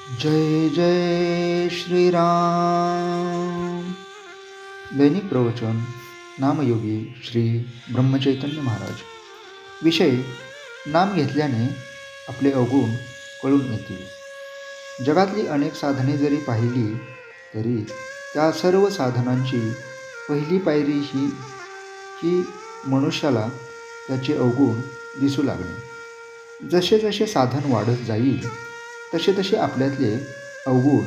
जय जय श्रीराम. दैनिक प्रवचन नामयोगी श्री ब्रह्मचैतन्य महाराज. विषय: नाम घेतल्याने आपले अवगुण कळून येतील. जगातली अनेक साधने जरी पाहिली तरी त्या सर्व साधनांची पहिली पायरी ही की मनुष्याला त्याचे अवगुण दिसू लागणे. जसे जसे साधन वाढत जाईल तसे तसे आपल्यातले अवगुण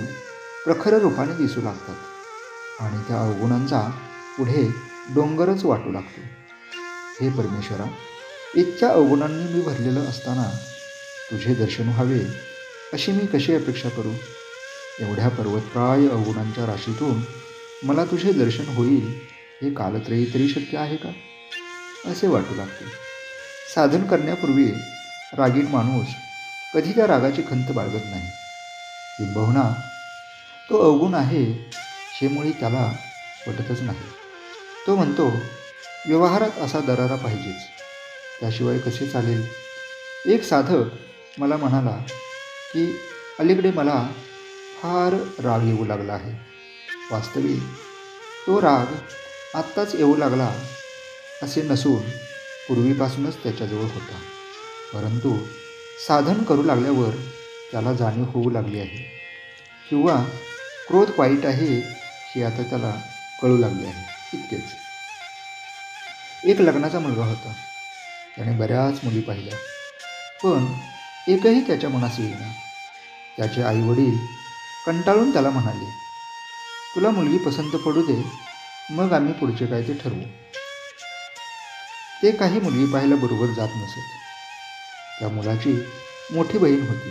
प्रखर रूपाने दिसू लागतात आणि त्या अवगुणांचा पुढे डोंगरच वाटू लागतो. हे परमेश्वरा, इतक्या अवगुणांनी मी भरलेलं असताना तुझे दर्शन व्हावे अशी मी कशी अपेक्षा करू? एवढ्या पर्वतप्राय अवगुणांच्या राशीतून मला तुझे दर्शन होईल हे कालत्रयी तरी शक्य आहे का, असे वाटू लागते. साधन करण्यापूर्वी रागीट माणूस कधी त्या रागाची खंत बाळगत नाही. किंबहुना तो अवगुण आहे हे मुळी त्याला पटतच नाही. तो म्हणतो, व्यवहारात असा दरारा पाहिजेच, त्याशिवाय कसे चालेल. एक साधक मला म्हणाला की अलीकडे मला फार राग येऊ लागला आहे. वास्तविक तो राग आत्ताच येऊ लागला असे नसून पूर्वीपासूनच त्याच्याजवळ होता, परंतु साधन करू लागल्यावर त्याला जाणीव होऊ लागली आहे, किंवा क्रोध वाईट आहे हे आता त्याला कळू लागले आहे, इतकेच. एक लग्नाचा मुलगा होता. त्याने बऱ्याच मुली पाहिल्या, पण एकही त्याच्या मनास येईना. त्याचे आईवडील कंटाळून त्याला म्हणाले, तुला मुलगी पसंत पडू दे, मग आम्ही पुढचे काय ते ठरवू. ते काही मुलगी पाहायला बरोबर जात नसत. त्या मुलाची मोठी बहीण होती,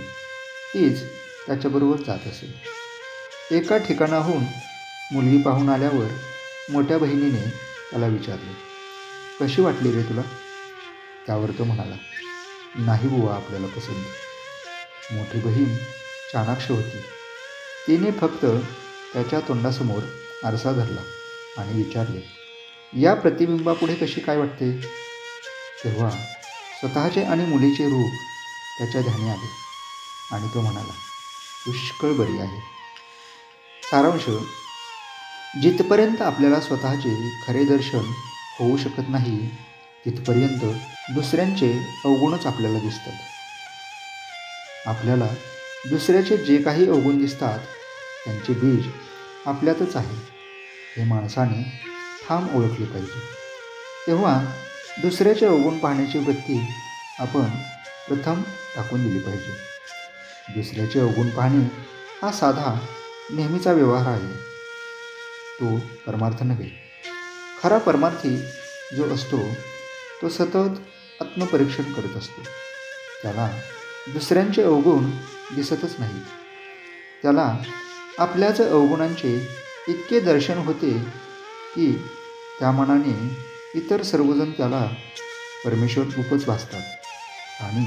तीच त्याच्याबरोबर जात असे. एका ठिकाणाहून मुलगी पाहून आल्यावर मोठ्या बहिणीने त्याला विचारले, कशी वाटली रे तुला? त्यावर तो म्हणाला, नाही बुवा आपल्याला पसंत. मोठी बहीण चाणाक्ष होती. तिने फक्त त्याच्या तोंडासमोर आरसा धरला आणि विचारले, या प्रतिबिंबापुढे कशी काय वाटते? तेव्हा स्वतःचे आणि मुलीचे रूप त्याच्या ध्यानी आले आणि तो म्हणाला, पुष्कळ बरी आहे. सारांश: जिथपर्यंत आपल्याला स्वतःचे खरे दर्शन होऊ शकत नाही तिथपर्यंत दुसऱ्यांचे अवगुणच आपल्याला दिसतात. आपल्याला दुसऱ्याचे जे काही अवगुण दिसतात त्यांचे बीज आपल्यातच आहे हे माणसाने ठाम ओळखले पाहिजे. तेव्हा दुसऱ्याचे अवगुण पाहण्याची वृत्ती आपण प्रथम टाकून दिली पाहिजे. दुसऱ्याचे अवगुण पाहणे हा साधा नेहमीचा व्यवहार आहे, तो परमार्थ नव्हे. खरा परमार्थी जो असतो तो सतत आत्मपरीक्षण करत असतो. त्याला दुसऱ्यांचे अवगुण दिसतच नाहीत. त्याला आपल्याच अवगुणांचे इतके दर्शन होते की त्या मनाने इतर सर्वजण त्याला परमेश्वर रूपच भासतात आणि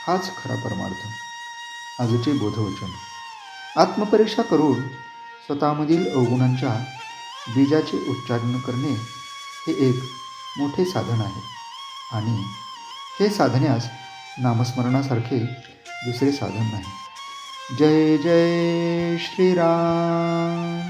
हाच खरा परमार्थ. आजचे बोधवचन: आत्मपरीक्षा करून स्वतःमधील अवगुणांच्या बीजाचे उच्चारण करणे हे एक मोठे साधन आहे आणि हे साधण्यास नामस्मरणासारखे दुसरे साधन नाही. जय जय श्रीराम.